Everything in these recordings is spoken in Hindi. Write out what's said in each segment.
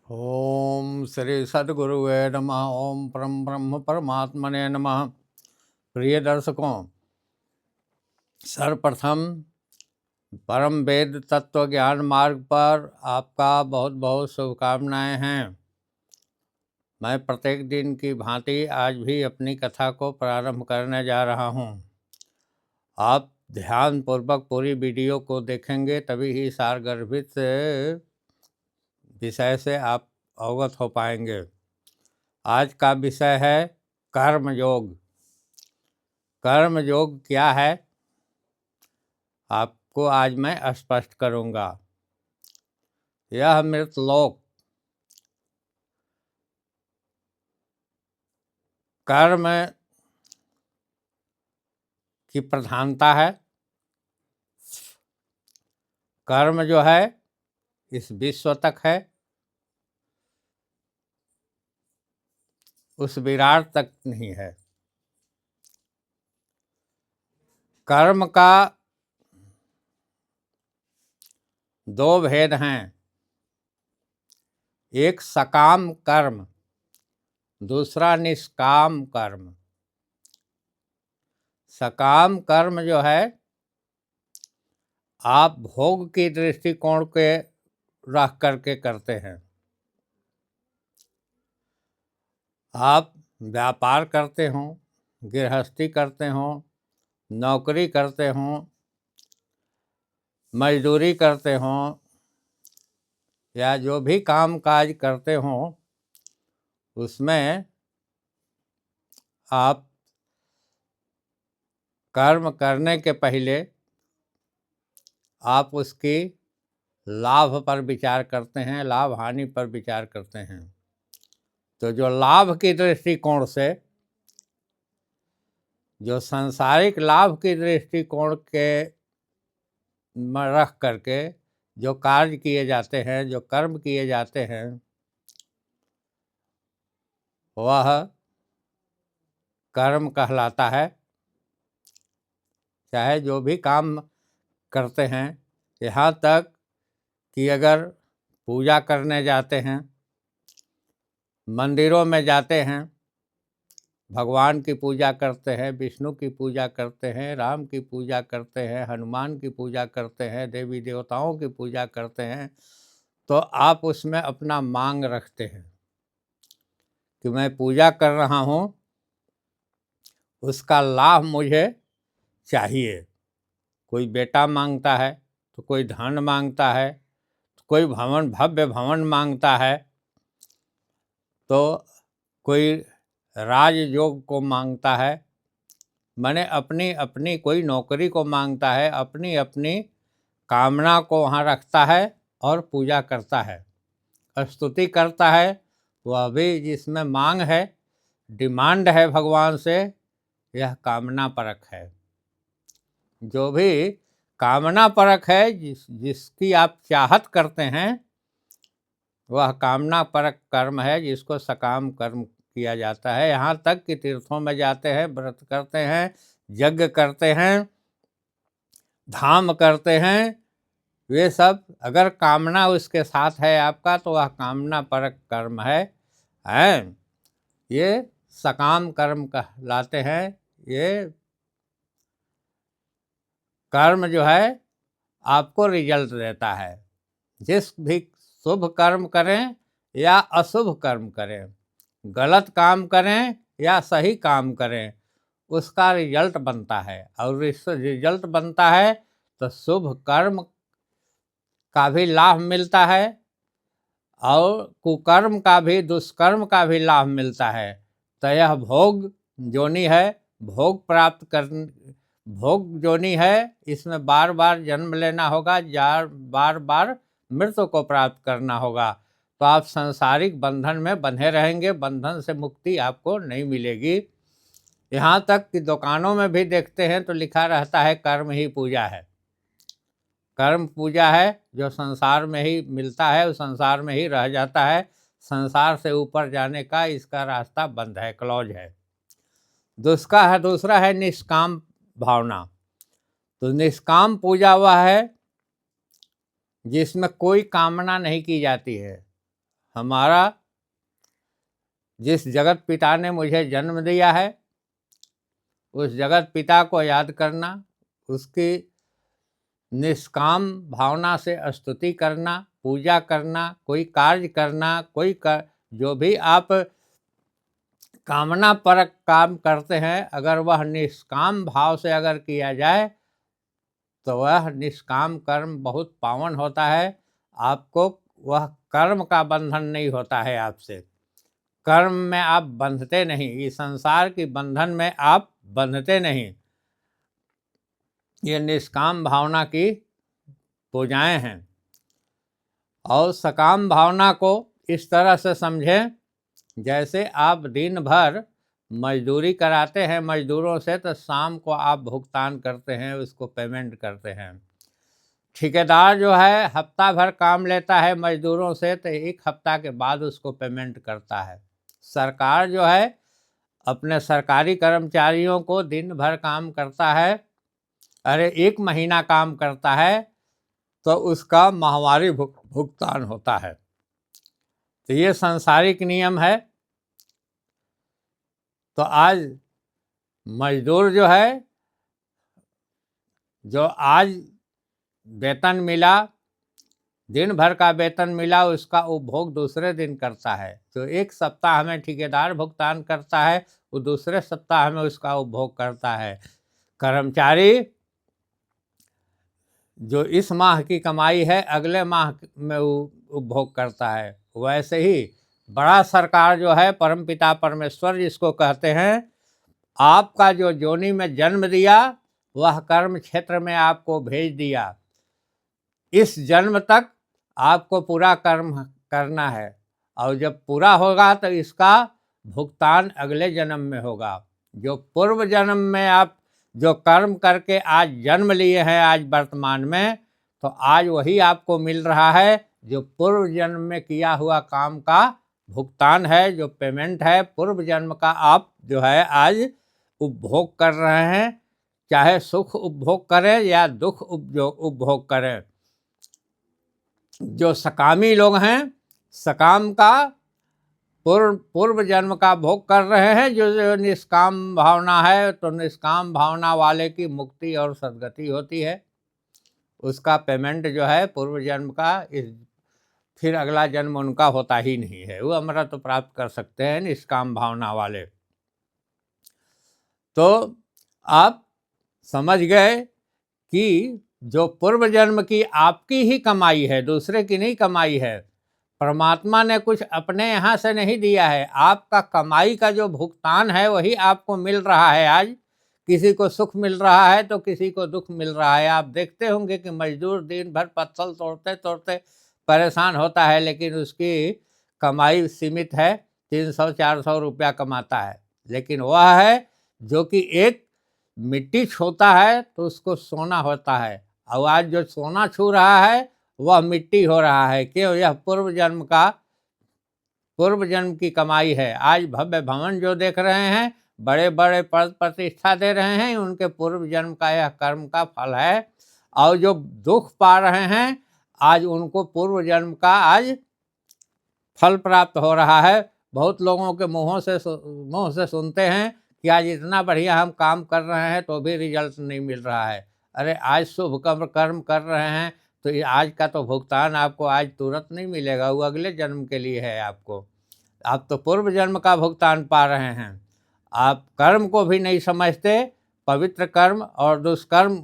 ओम श्री सद्गुरुवे नमः। ओम परम ब्रह्म परमात्मने नमः। प्रिय दर्शकों, सर्वप्रथम परम वेद तत्व ज्ञान मार्ग पर आपका बहुत बहुत शुभकामनाएं हैं। मैं प्रत्येक दिन की भांति आज भी अपनी कथा को प्रारंभ करने जा रहा हूं। आप ध्यानपूर्वक पूरी वीडियो को देखेंगे तभी ही सारगर्भित विषय से आप अवगत हो पाएंगे। आज का विषय है कर्म योग। कर्म योग क्या है आपको आज मैं स्पष्ट करूंगा। यह मृतलोक कर्म की प्रधानता है। कर्म जो है इस विश्व तक है, उस विराट तक नहीं है। कर्म का दो भेद हैं, एक सकाम कर्म, दूसरा निष्काम कर्म। सकाम कर्म जो है आप भोग की दृष्टिकोण के रख करके करते हैं। आप व्यापार करते हो, गृहस्थी करते हो, नौकरी करते हो, मजदूरी करते हो या जो भी काम काज करते हो, उसमें आप कर्म करने के पहले आप उसकी लाभ पर विचार करते हैं, लाभ हानि पर विचार करते हैं। तो जो लाभ की दृष्टिकोण से, जो सांसारिक लाभ की दृष्टिकोण के रख करके जो कार्य किए जाते हैं, जो कर्म किए जाते हैं, वह कर्म कहलाता है। चाहे जो भी काम करते हैं, यहाँ तक कि अगर पूजा करने जाते हैं, मंदिरों में जाते हैं, भगवान की पूजा करते हैं, विष्णु की पूजा करते हैं, राम की पूजा करते हैं, हनुमान की पूजा करते हैं, देवी देवताओं की पूजा करते हैं, तो आप उसमें अपना मांग रखते हैं कि मैं पूजा कर रहा हूँ, उसका लाभ मुझे चाहिए। कोई बेटा मांगता है, तो कोई धन मांगता है, तो कोई भवन, भव्य भवन मांगता है, तो कोई राजयोग को मांगता है, माने अपनी अपनी, कोई नौकरी को मांगता है, अपनी अपनी कामना को वहाँ रखता है और पूजा करता है, स्तुति करता है। वह भी जिसमें मांग है, डिमांड है भगवान से, यह कामना परक है। जो भी कामना परक है, जिसकी आप चाहत करते हैं, वह कामना परक कर्म है, जिसको सकाम कर्म किया जाता है। यहाँ तक कि तीर्थों में जाते हैं, व्रत करते हैं, यज्ञ करते हैं, धाम करते हैं, वे सब अगर कामना उसके साथ है आपका, तो वह कामना परक कर्म है। ये सकाम कर्म कहलाते हैं। ये कर्म जो है आपको रिजल्ट देता है। जिस भी शुभ कर्म करें या अशुभ कर्म करें, गलत काम करें या सही काम करें, उसका रिजल्ट बनता है। और इस रिजल्ट बनता है तो शुभ कर्म का भी लाभ मिलता है और कुकर्म का भी, दुष्कर्म का भी लाभ मिलता है। तो यह भोग जोनी है, भोग प्राप्त कर, भोग जोनी है। इसमें बार बार जन्म लेना होगा, बार बार मृत्यु को प्राप्त करना होगा। तो आप सांसारिक बंधन में बंधे रहेंगे, बंधन से मुक्ति आपको नहीं मिलेगी। यहाँ तक कि दुकानों में भी देखते हैं तो लिखा रहता है कर्म ही पूजा है। कर्म पूजा है, जो संसार में ही मिलता है, उस संसार में ही रह जाता है। संसार से ऊपर जाने का इसका रास्ता बंद है, क्लोज है। दूसरा है निष्काम भावना। तो निष्काम पूजा वह है जिसमें कोई कामना नहीं की जाती है। हमारा जिस जगत पिता ने मुझे जन्म दिया है उस जगत पिता को याद करना, उसकी निष्काम भावना से स्तुति करना, पूजा करना, कोई कार्य करना, जो भी आप कामना परक काम करते हैं, अगर वह निष्काम भाव से अगर किया जाए तो वह निष्काम कर्म बहुत पावन होता है। आपको वह कर्म का बंधन नहीं होता है, आपसे कर्म में आप बंधते नहीं, इस संसार की बंधन में आप बंधते नहीं। ये निष्काम भावना की पूजाएं हैं। और सकाम भावना को इस तरह से समझें, जैसे आप दिन भर मजदूरी कराते हैं मजदूरों से, तो शाम को आप भुगतान करते हैं, उसको पेमेंट करते हैं। ठेकेदार जो है हफ्ता भर काम लेता है मजदूरों से, तो एक हफ्ता के बाद उसको पेमेंट करता है। सरकार जो है अपने सरकारी कर्मचारियों को दिन भर काम करता है, अरे 1 महीना काम करता है तो उसका माहवारी भुगतान होता है। तो ये सांसारिक नियम है। तो आज मजदूर जो है, जो आज वेतन मिला, दिन भर का वेतन मिला, उसका उपभोग दूसरे दिन करता है। तो एक सप्ताह में ठेकेदार भुगतान करता है, वो दूसरे सप्ताह में उसका उपभोग करता है। कर्मचारी जो इस माह की कमाई है अगले माह में उपभोग करता है। वैसे ही बड़ा सरकार जो है, परमपिता परमेश्वर जिसको कहते हैं, आपका जो जोनी में जन्म दिया वह कर्म क्षेत्र में आपको भेज दिया। इस जन्म तक आपको पूरा कर्म करना है, और जब पूरा होगा तो इसका भुगतान अगले जन्म में होगा। जो पूर्व जन्म में आप जो कर्म करके आज जन्म लिए हैं आज वर्तमान में, तो आज वही आपको मिल रहा है जो पूर्व जन्म में किया हुआ काम का भुगतान है, जो पेमेंट है पूर्व जन्म का, आप जो है आज उपभोग कर रहे हैं। चाहे सुख उपभोग करें या दुख उपभोग करें। जो सकामी लोग हैं, सकाम का पूर्व जन्म का भोग कर रहे हैं। जो निष्काम भावना है, तो निष्काम भावना वाले की मुक्ति और सद्गति होती है। उसका पेमेंट जो है पूर्व जन्म का, फिर अगला जन्म उनका होता ही नहीं है, वो अमृत तो प्राप्त कर सकते हैं निष्काम भावना वाले। तो आप समझ गए कि जो पूर्व जन्म की आपकी ही कमाई है, दूसरे की नहीं कमाई है। परमात्मा ने कुछ अपने यहाँ से नहीं दिया है, आपका कमाई का जो भुगतान है वही आपको मिल रहा है आज। किसी को सुख मिल रहा है तो किसी को दुख मिल रहा है। आप देखते होंगे कि मजदूर दिन भर पत्थर तोड़ते तोड़ते परेशान होता है, लेकिन उसकी कमाई सीमित है, 300-400 रुपया कमाता है। लेकिन वह है जो कि एक मिट्टी छूता है तो उसको सोना होता है, और आज जो सोना छू रहा है वह मिट्टी हो रहा है। क्यों? यह पूर्व जन्म की कमाई है। आज भव्य भवन जो देख रहे हैं, बड़े बड़े पद प्रतिष्ठा दे रहे हैं, उनके पूर्व जन्म का यह कर्म का फल है। और जो दुख पा रहे हैं आज उनको पूर्व जन्म का आज फल प्राप्त हो रहा है। बहुत लोगों के मुँह से सुनते हैं कि आज इतना बढ़िया हम काम कर रहे हैं तो भी रिजल्ट नहीं मिल रहा है। अरे आज शुभ कर्म कर रहे हैं तो ये आज का तो भुगतान आपको आज तुरंत नहीं मिलेगा, वो अगले जन्म के लिए है आपको। आप तो पूर्व जन्म का भुगतान पा रहे हैं। आप कर्म को भी नहीं समझते, पवित्र कर्म और दुष्कर्म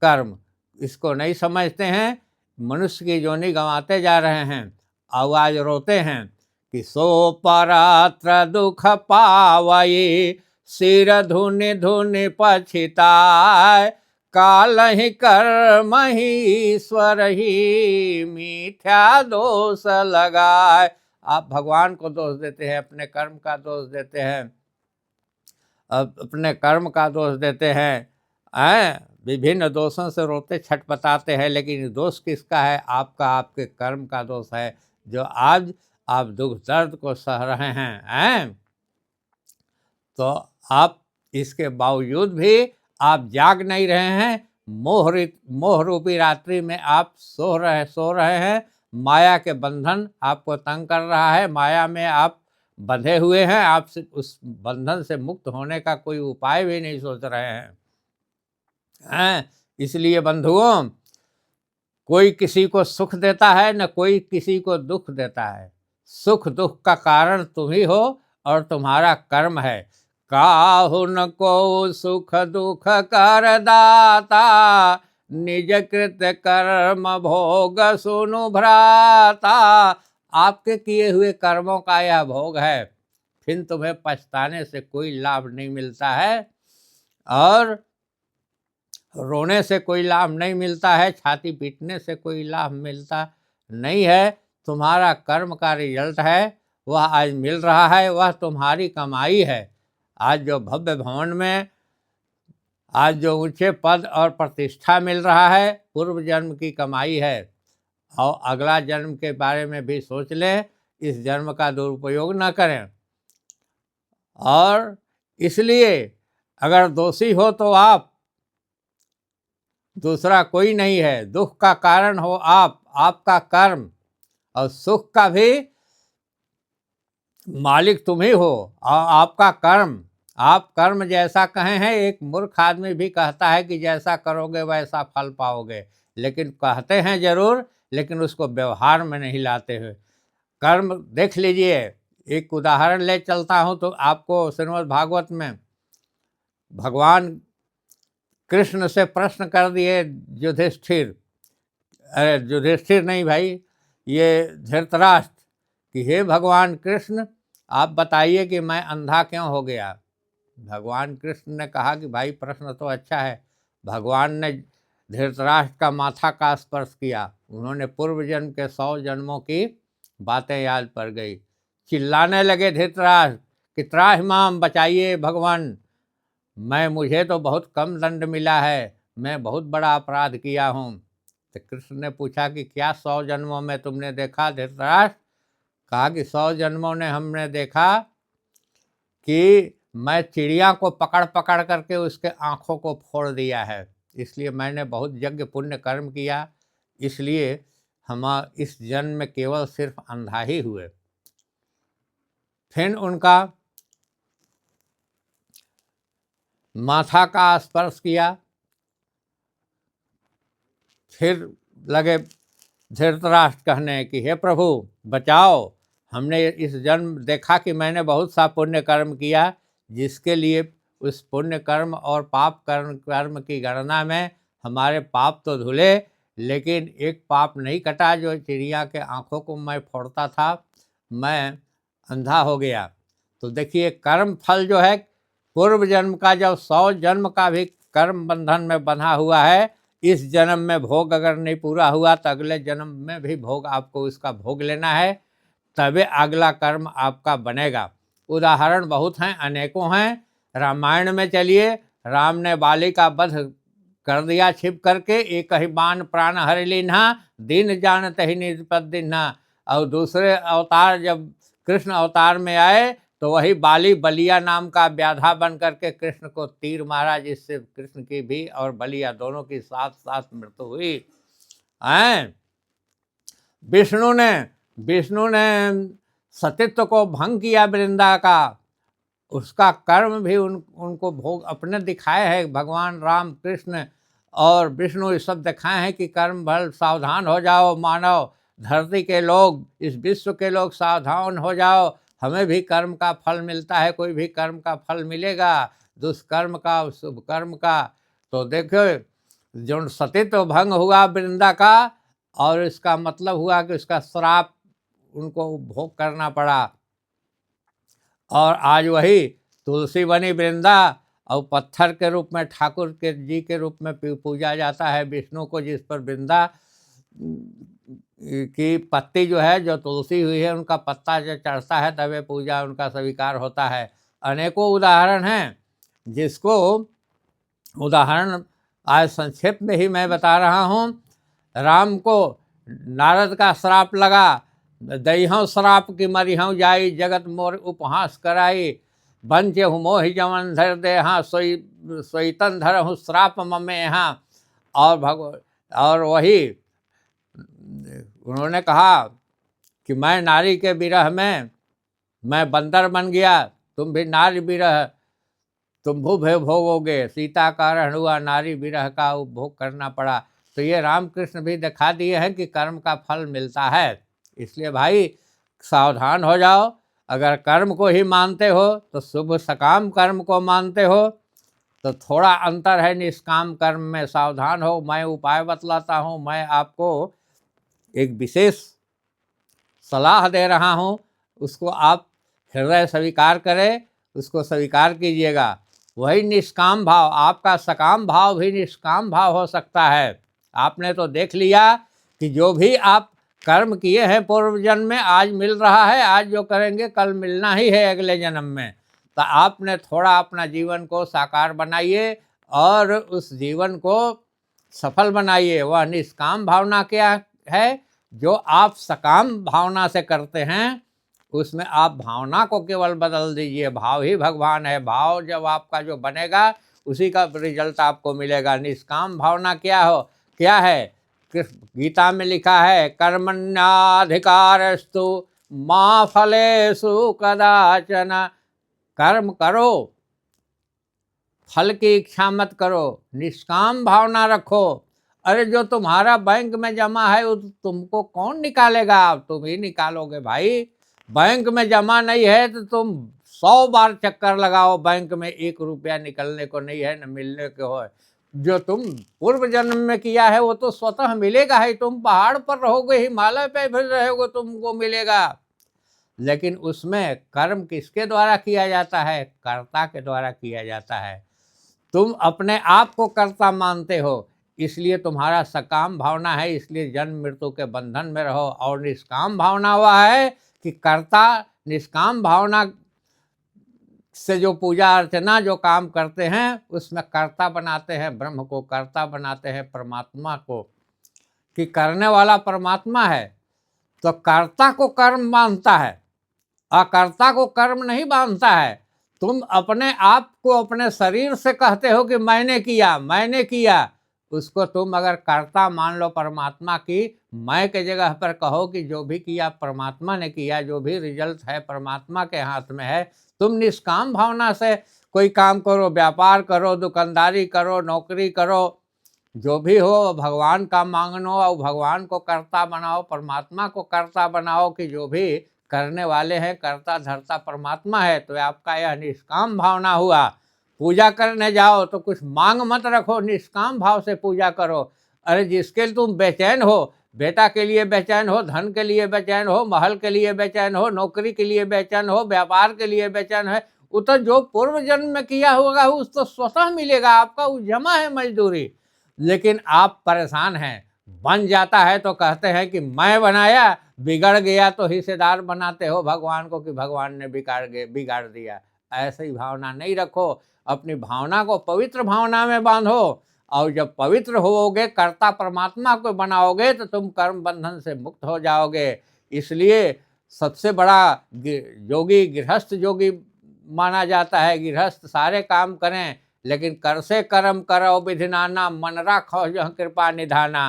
कर्म इसको नहीं समझते हैं। मनुष्य की जोनी गंवाते जा रहे हैं। और आज रोते हैं कि सो परात्र दुख पावई, सिर धुनि धुनि पछिताय, काल ही कर्म ही ईश्वर ही, मिथ्या दोष लगाए। आप भगवान को दोष देते हैं, अपने कर्म का दोष देते हैं, अपने कर्म का दोष देते हैं, विभिन्न दोषों से रोते छटपटाते हैं। लेकिन दोष किसका है? आपका, आपके कर्म का दोष है, जो आज आप दुख दर्द को सह रहे हैं। तो आप इसके बावजूद भी आप जाग नहीं रहे हैं। मोह रूपी रात्रि में आप सो रहे हैं। माया के बंधन आपको तंग कर रहा है, माया में आप बंधे हुए हैं, आप उस बंधन से मुक्त होने का कोई उपाय भी नहीं सोच रहे हैं। इसलिए बंधुओं, कोई किसी को सुख देता है न कोई किसी को दुख देता है। सुख दुख का कारण तुम ही हो और तुम्हारा कर्म है। काहु न को सुख दुख कर दाता, निज कृत कर्म भोग सुनु भ्राता। आपके किए हुए कर्मों का यह भोग है, फिर तुम्हें पछताने से कोई लाभ नहीं मिलता है और रोने से कोई लाभ नहीं मिलता है, छाती पीटने से कोई लाभ मिलता नहीं है। तुम्हारा कर्म का रिजल्ट है, वह आज मिल रहा है, वह तुम्हारी कमाई है। आज जो भव्य भवन में आज जो ऊंचे पद और प्रतिष्ठा मिल रहा है, पूर्व जन्म की कमाई है। और अगला जन्म के बारे में भी सोच लें, इस जन्म का दुरुपयोग न करें। और इसलिए अगर दोषी हो तो आप, दूसरा कोई नहीं है। दुख का कारण हो आप, आपका कर्म, और सुख का भी मालिक तुम ही हो और आपका कर्म। आप कर्म जैसा कहे हैं, एक मूर्ख आदमी भी कहता है कि जैसा करोगे वैसा फल पाओगे, लेकिन कहते हैं जरूर, लेकिन उसको व्यवहार में नहीं लाते हुए। कर्म देख लीजिए, एक उदाहरण ले चलता हूँ तो आपको। श्रीमद् भागवत में भगवान कृष्ण से प्रश्न कर दिए युधिष्ठिर, अरे युधिष्ठिर नहीं भाई, ये धृतराष्ट्र, कि हे भगवान कृष्ण, आप बताइए कि मैं अंधा क्यों हो गया। भगवान कृष्ण ने कहा कि भाई प्रश्न तो अच्छा है। भगवान ने धृतराष्ट्र का माथा का स्पर्श किया, उन्होंने पूर्व जन्म के 100 जन्मों की बातें याद पड़ गई। चिल्लाने लगे धृतराष्ट्र कि त्राहिमाम, बचाइए भगवान, मुझे तो बहुत कम दंड मिला है, मैं बहुत बड़ा अपराध किया हूँ। तो कृष्ण ने पूछा कि क्या 100 जन्मों में तुमने देखा धृतराष्ट्र? कहा कि 100 जन्मों ने हमने देखा कि मैं चिड़िया को पकड़ पकड़ करके उसके आँखों को फोड़ दिया है, इसलिए मैंने बहुत यज्ञ पुण्य कर्म किया, इसलिए हम इस जन्म में केवल सिर्फ अंधा ही हुए। फिर उनका माथा का स्पर्श किया, फिर लगे धृतराष्ट्र कहने कि हे प्रभु बचाओ, हमने इस जन्म देखा कि मैंने बहुत सा पुण्य कर्म किया, जिसके लिए उस पुण्य कर्म और पाप कर्म की गणना में हमारे पाप तो धुले, लेकिन एक पाप नहीं कटा, जो चिड़िया के आँखों को मैं फोड़ता था, मैं अंधा हो गया। तो देखिए, कर्म फल जो है पूर्व जन्म का, जब 100 जन्म का भी कर्म बंधन में बंधा हुआ है, इस जन्म में भोग अगर नहीं पूरा हुआ तो अगले जन्म में भी भोग आपको उसका भोग लेना है, तभी अगला कर्म आपका बनेगा। उदाहरण बहुत हैं, अनेकों हैं। रामायण में चलिए, राम ने बाली का वध कर दिया छिप करके, एक ही बाण प्राण हरि लीन्हा, दीन जानत ही निज पद दीन्हा। और दूसरे अवतार जब कृष्ण अवतार में आए तो वही बाली बलिया नाम का व्याधा बन करके कृष्ण को तीर मारा, जिससे कृष्ण की भी और बलिया दोनों की साथ साथ मृत्यु हुई। हैं, विष्णु ने सतीत्व को भंग किया वृंदा का, उसका कर्म भी उनको भोग अपने दिखाए हैं। भगवान राम कृष्ण और विष्णु ये सब दिखाए हैं कि कर्म फल सावधान हो जाओ मानव, धरती के लोग, इस विश्व के लोग सावधान हो जाओ, हमें भी कर्म का फल मिलता है, कोई भी कर्म का फल मिलेगा, दुष्कर्म का शुभ कर्म का। तो देखो, जो सतीत्व भंग हुआ वृंदा का, और इसका मतलब हुआ कि उसका श्राप उनको भोग करना पड़ा। और आज वही तुलसी बनी वृंदा, और पत्थर के रूप में ठाकुर के जी के रूप में पूजा जाता है विष्णु को, जिस पर वृंदा की पत्ती जो है, जो तुलसी हुई है, उनका पत्ता जो चढ़ता है तभी पूजा उनका स्वीकार होता है। अनेकों उदाहरण हैं, जिसको उदाहरण आज संक्षेप में ही मैं बता रहा हूँ। राम को नारद का श्राप लगा, दईहों श्राप की मरिहों जाई, जगत मोर उपहास कराई, बंचे हूँ मोहि जवन धर दे, हाँ सोईतन धर हूँ श्राप ममे यहाँ। और वही उन्होंने कहा कि मैं नारी के विरह में मैं बंदर बन गया, तुम भी नारी विरह तुम भूभ भोगोगे। सीता का हरण हुआ, नारी विरह का उपभोग करना पड़ा। तो ये रामकृष्ण भी दिखा दिए हैं कि कर्म का फल मिलता है। इसलिए भाई सावधान हो जाओ। अगर कर्म को ही मानते हो तो शुभ सकाम कर्म को मानते हो तो थोड़ा अंतर है निष्काम कर्म में। सावधान हो। मैं उपाय बतलाता हूँ, मैं आपको एक विशेष सलाह दे रहा हूँ, उसको आप हृदय स्वीकार करें, उसको स्वीकार कीजिएगा। वही निष्काम भाव, आपका सकाम भाव भी निष्काम भाव हो सकता है। आपने तो देख लिया कि जो भी आप कर्म किए हैं पूर्व जन्म में, आज मिल रहा है, आज जो करेंगे कल मिलना ही है अगले जन्म में। तो आपने थोड़ा अपना जीवन को साकार बनाइए और उस जीवन को सफल बनाइए। वह निष्काम भावना क्या है? जो आप सकाम भावना से करते हैं उसमें आप भावना को केवल बदल दीजिए। भाव ही भगवान है। भाव जब आपका जो बनेगा उसी का रिजल्ट आपको मिलेगा। निष्काम भावना क्या है? गीता में लिखा है, कर्मण्याधिकारस्तु मा फलेषु कदाचन। कर्म करो, फल की इच्छा मत करो, निष्काम भावना रखो। अरे जो तुम्हारा बैंक में जमा है वो तुमको कौन निकालेगा? तुम ही निकालोगे भाई। बैंक में जमा नहीं है तो तुम 100 बार चक्कर लगाओ, बैंक में 1 रुपया निकलने को नहीं है, न मिलने को है। जो तुम पूर्व जन्म में किया है वो तो स्वतः मिलेगा ही। तुम पहाड़ पर रहोगे, हिमालय पे भी रहोगे, तुमको मिलेगा। लेकिन उसमें कर्म किसके द्वारा किया जाता है? कर्ता के द्वारा किया जाता है। तुम अपने आप को कर्ता मानते हो, इसलिए तुम्हारा सकाम भावना है, इसलिए जन्म मृत्यु के बंधन में रहो। और निष्काम भावना हुआ है कि कर्ता, निष्काम भावना से जो पूजा अर्चना जो काम करते हैं उसमें कर्ता बनाते हैं, ब्रह्म को कर्ता बनाते हैं, परमात्मा को, कि करने वाला परमात्मा है। तो कर्ता को कर्म बांधता है, अकर्ता को कर्म नहीं बांधता है। तुम अपने आप को अपने शरीर से कहते हो कि मैंने किया, उसको तुम अगर कर्ता मान लो परमात्मा की, मैं के जगह पर कहो कि जो भी किया परमात्मा ने किया, जो भी रिजल्ट है परमात्मा के हाथ में है। तुम निष्काम भावना से कोई काम करो, व्यापार करो, दुकानदारी करो, नौकरी करो, जो भी हो भगवान का मांगनो और भगवान को कर्ता बनाओ, परमात्मा को कर्ता बनाओ कि जो भी करने वाले हैं कर्ता धर्ता परमात्मा है। तो आपका यह निष्काम भावना हुआ। पूजा करने जाओ तो कुछ मांग मत रखो, निष्काम भाव से पूजा करो। अरे जिसके लिए तुम बेचैन हो, बेटा के लिए बेचैन हो, धन के लिए बेचैन हो, महल के लिए बेचैन हो, नौकरी के लिए बेचैन हो, व्यापार के लिए बेचैन है, वो तो जो पूर्व जन्म में किया होगा उस तो स्वतः मिलेगा, आपका वो जमा है मजदूरी। लेकिन आप परेशान हैं, बन जाता है तो कहते हैं कि मैं बनाया, बिगड़ गया तो हिस्सेदार बनाते हो भगवान को कि भगवान ने बिगाड़ दिया। ऐसी भावना नहीं रखो। अपनी भावना को पवित्र भावना में बांधो, और जब पवित्र होोगे, कर्ता परमात्मा को बनाओगे तो तुम कर्म बंधन से मुक्त हो जाओगे। इसलिए सबसे बड़ा योगी गृहस्थ योगी माना जाता है। गृहस्थ सारे काम करें लेकिन कर से कर्म करो विधि नाना, मन राखो जो कृपा निधाना।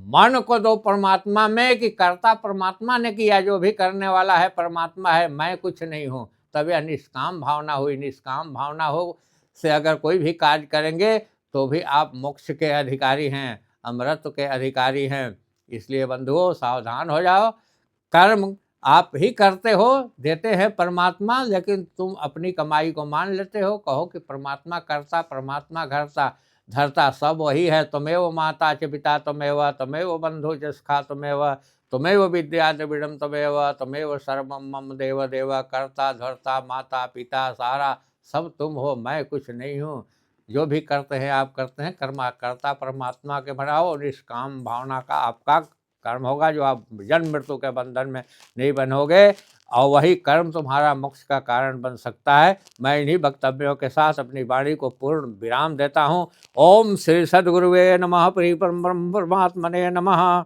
मन को दो परमात्मा में कि कर्ता परमात्मा ने किया, जो भी करने वाला है परमात्मा है, मैं कुछ नहीं हूँ। तब यह निष्काम भावना हुई। निष्काम भावना हो से अगर कोई भी कार्य करेंगे तो भी आप मोक्ष के अधिकारी हैं, अमृत के अधिकारी हैं। इसलिए बंधुओं सावधान हो जाओ। कर्म आप ही करते हो, देते हैं परमात्मा, लेकिन तुम अपनी कमाई को मान लेते हो, कहो कि परमात्मा करता, परमात्मा घरता धरता सब वही है। तमेव माता च पिता तमेव, तमेव बंधु च सखा तमेव, तमेव विद्या द्रविड़म तमेव, तमेव सर्वम मम देव देव। करता धरता माता पिता सारा सब तुम हो, मैं कुछ नहीं हूँ। जो भी करते हैं आप करते हैं, कर्ता परमात्मा के बनाओ। निष्काम भावना का आपका कर्म होगा जो आप जन्म मृत्यु के बंधन में नहीं बनोगे, और वही कर्म तुम्हारा मोक्ष का कारण बन सकता है। मैं इन्हीं वक्तव्यों के साथ अपनी वाणी को पूर्ण विराम देता हूँ। ओम श्री सद्गुरुवे नमः, श्री परम परमात्मने नमः।